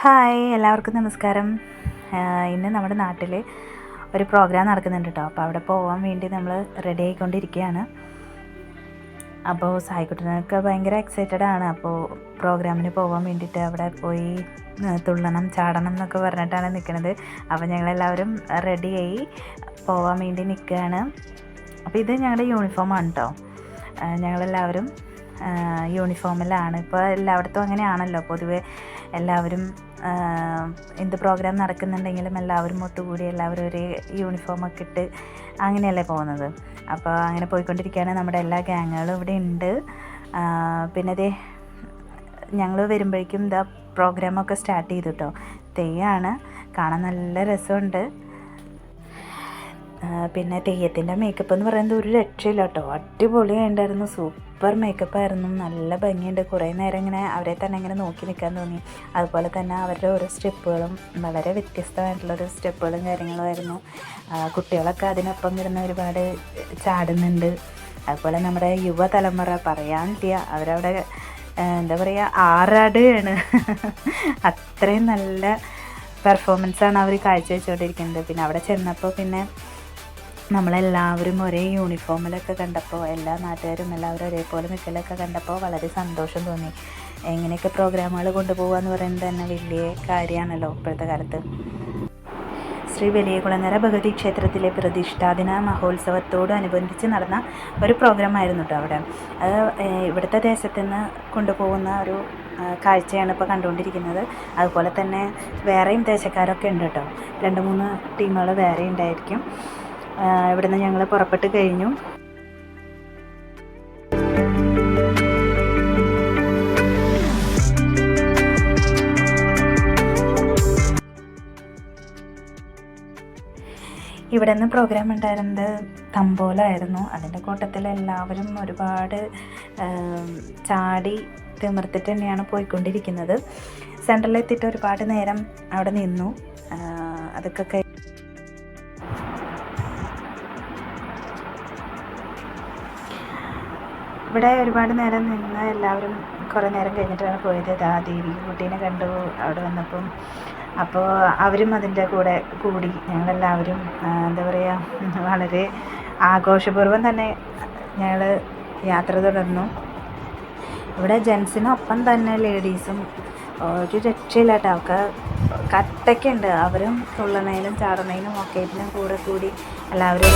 Hi, എല്ലാവർക്കും നമസ്കാരം. ഇന്ന് നമ്മുടെ നാട്ടിൽ ഒരു പ്രോഗ്രാം നടക്കുന്നുണ്ട് കേട്ടോ. അപ്പോൾ അവിടെ പോകാൻ വേണ്ടി നമ്മൾ റെഡി ആയിക്കൊണ്ടിരിക്കുകയാണ്. അപ്പോൾ സായിക്കുട്ടനൊക്കെ ഭയങ്കര എക്സൈറ്റഡ് ആണ്. അപ്പോൾ പ്രോഗ്രാമിന് പോകാൻ വേണ്ടിയിട്ട് അവിടെ പോയി തുള്ളണം ചാടണം എന്നൊക്കെ പറഞ്ഞിട്ടാണ് നിൽക്കുന്നത്. അപ്പോൾ ഞങ്ങളെല്ലാവരും റെഡിയായി പോകാൻ വേണ്ടി നിൽക്കുകയാണ്. അപ്പോൾ ഇത് ഞങ്ങളുടെ യൂണിഫോമാണ് കേട്ടോ. ഞങ്ങളെല്ലാവരും യൂണിഫോമിലാണ്. ഇപ്പോൾ എല്ലായിടത്തും അങ്ങനെയാണല്ലോ, പൊതുവെ എല്ലാവരും എന്ത് പ്രോഗ്രാം നടക്കുന്നുണ്ടെങ്കിലും എല്ലാവരും ഒത്തുകൂടി എല്ലാവരും ഒരു യൂണിഫോമൊക്കെ ഇട്ട് അങ്ങനെയല്ലേ പോകുന്നത്. അപ്പോൾ അങ്ങനെ പോയിക്കൊണ്ടിരിക്കുകയാണ്. നമ്മുടെ എല്ലാ ഗ്യാങ്ങുകളും ഇവിടെ ഉണ്ട്. പിന്നെ അതേ ഞങ്ങൾ വരുമ്പോഴേക്കും ഇതാ പ്രോഗ്രാമൊക്കെ സ്റ്റാർട്ട് ചെയ്തു കേട്ടോ. തെയ്യമാണ്, കാണാൻ നല്ല രസമുണ്ട്. പിന്നെ തെയ്യത്തിൻ്റെ മേക്കപ്പ് എന്ന് പറയുന്നത് ഒരു രക്ഷയില്ല കേട്ടോ. അടിപൊളിയായിട്ടുണ്ടായിരുന്നു, സൂപ്പർ മേക്കപ്പായിരുന്നു, നല്ല ഭംഗിയുണ്ട്. കുറേ നേരം ഇങ്ങനെ അവരെ തന്നെ ഇങ്ങനെ നോക്കി നിൽക്കാൻ തോന്നി. അതുപോലെ തന്നെ അവരുടെ ഓരോ സ്റ്റെപ്പുകളും വളരെ വ്യത്യസ്തമായിട്ടുള്ളൊരു സ്റ്റെപ്പുകളും കാര്യങ്ങളുമായിരുന്നു. കുട്ടികളൊക്കെ അതിനൊപ്പം ഇരുന്ന് ഒരുപാട് ചാടുന്നുണ്ട്. അതുപോലെ നമ്മുടെ യുവതലമുറ പറയാനില്ല, അവരവിടെ എന്താ പറയുക, ആറാടുകയാണ്. അത്രയും നല്ല പെർഫോമൻസാണ് അവർ കാഴ്ചവെച്ചുകൊണ്ടിരിക്കുന്നത്. പിന്നെ അവിടെ ചെന്നപ്പോൾ പിന്നെ നമ്മളെല്ലാവരും ഒരേ യൂണിഫോമിലൊക്കെ കണ്ടപ്പോൾ എല്ലാ നാട്ടുകാരും എല്ലാവരും ഒരേപോലെ നിൽക്കലൊക്കെ കണ്ടപ്പോൾ വളരെ സന്തോഷം തോന്നി. എങ്ങനെയൊക്കെ പ്രോഗ്രാമുകൾ കൊണ്ടുപോകുക എന്ന് പറയുന്നത് തന്നെ വലിയ കാര്യമാണല്ലോ ഇപ്പോഴത്തെ കാലത്ത്. ശ്രീ വലിയകുളങ്ങര ഭഗവതി ക്ഷേത്രത്തിലെ പ്രതിഷ്ഠാദിന മഹോത്സവത്തോടനുബന്ധിച്ച് നടന്ന ഒരു പ്രോഗ്രാമായിരുന്നു കേട്ടോ അവിടെ. അത് ഇവിടുത്തെ ദേശത്തു നിന്ന് കൊണ്ടുപോകുന്ന ഒരു കാഴ്ചയാണ് ഇപ്പോൾ കണ്ടുകൊണ്ടിരിക്കുന്നത്. അതുപോലെ തന്നെ വേറെയും ദേശക്കാരൊക്കെ ഉണ്ട് കേട്ടോ. 2-3 ടീമുകൾ വേറെ ഉണ്ടായിരിക്കും. ഇവിടുന്ന് ഞങ്ങൾ പുറപ്പെട്ട് കഴിഞ്ഞു. ഇവിടെ നിന്ന് പ്രോഗ്രാം ഉണ്ടായിരുന്നത് തമ്പോലായിരുന്നു. അതിൻ്റെ കൂട്ടത്തിൽ എല്ലാവരും ഒരുപാട് ചാടി തിമിർത്തിട്ട് തന്നെയാണ് പോയിക്കൊണ്ടിരിക്കുന്നത്. സെൻട്രലിലെത്തിയിട്ട് ഒരുപാട് നേരം അവിടെ നിന്നു. അതൊക്കെ ഇവിടെ ഒരുപാട് നേരം നിന്ന് എല്ലാവരും കുറേ നേരം കഴിഞ്ഞിട്ടാണ് പോയത്. ദേവി കുട്ടീനെ കണ്ടു അവിടെ വന്നപ്പം. അപ്പോൾ അവരും അതിൻ്റെ കൂടെ കൂടി. ഞങ്ങളെല്ലാവരും എന്താ പറയുക, വളരെ ആഘോഷപൂർവ്വം തന്നെ ഞങ്ങൾ യാത്ര തുടർന്നു. ഇവിടെ ജെൻസിനൊപ്പം തന്നെ ലേഡീസും ഒരു രക്ഷയില്ല കേട്ടോ. അവർക്ക് കട്ടയ്ക്കുണ്ട്. അവരും തുള്ളണേലും ചാടണേലും ഒക്കെ ഇതിനും കൂടെ കൂടി എല്ലാവരും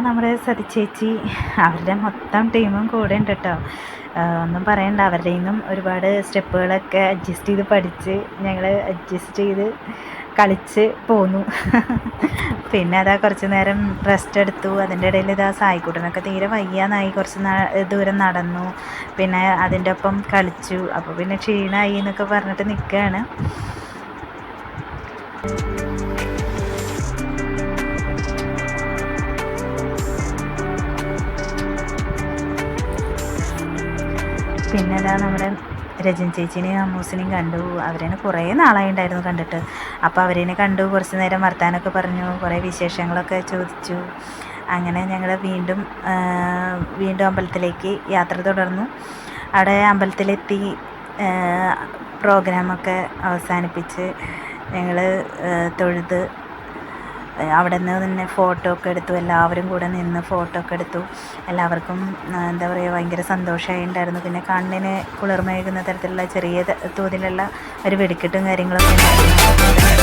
നമ്മുടെ സതിച്ചേച്ചി അവരുടെ മൊത്തം ടീമും കൂടെ ഉണ്ട് കേട്ടോ. ഒന്നും പറയണ്ട, അവരുടെ നിന്നും ഒരുപാട് സ്റ്റെപ്പുകളൊക്കെ അഡ്ജസ്റ്റ് ചെയ്ത് പഠിച്ച് ഞങ്ങൾ അഡ്ജസ്റ്റ് ചെയ്ത് കളിച്ച് പോന്നു. പിന്നെ അതാ കുറച്ച് നേരം റെസ്റ്റ് എടുത്തു. അതിൻ്റെ ഇടയിൽ ഇതാ സായിക്കുട്ടനൊക്കെ തീരെ വയ്യാന്നായി, കുറച്ച് ദൂരം നടന്നു. പിന്നെ അതിൻ്റെ ഒപ്പം കളിച്ചു. അപ്പോൾ പിന്നെ ക്ഷീണമായി എന്നൊക്കെ പറഞ്ഞിട്ട് നിൽക്കുകയാണ്. പിന്നെ അതാ നമ്മുടെ രജൻ ചേച്ചീനെയും അമ്മൂസിനെയും കണ്ടു. അവരേനെ കുറേ നാളായി ഉണ്ടായിരുന്നു കണ്ടിട്ട്. അപ്പോൾ അവരേനെ കണ്ടു, കുറച്ച് നേരം വർത്താനമൊക്കെ പറഞ്ഞു, കുറേ വിശേഷങ്ങളൊക്കെ ചോദിച്ചു. അങ്ങനെ ഞങ്ങൾ വീണ്ടും അമ്പലത്തിലേക്ക് യാത്ര തുടർന്നു. അവിടെ അമ്പലത്തിലെത്തി പ്രോഗ്രാമൊക്കെ അവസാനിപ്പിച്ച് ഞങ്ങൾ തൊഴുത് അവിടെ നിന്ന് തന്നെ ഫോട്ടോ ഒക്കെ എടുത്തു. എല്ലാവരും കൂടെ നിന്ന് ഫോട്ടോ ഒക്കെ എടുത്തു. എല്ലാവർക്കും എന്താ പറയുക, ഭയങ്കര സന്തോഷമായി ഉണ്ടായിരുന്നു. പിന്നെ കണ്ണിന് കുളിർമയേകുന്ന തരത്തിലുള്ള ചെറിയ തോതിലുള്ള ഒരു വെടിക്കെട്ടും കാര്യങ്ങളൊക്കെ ഉണ്ടായിരുന്നു.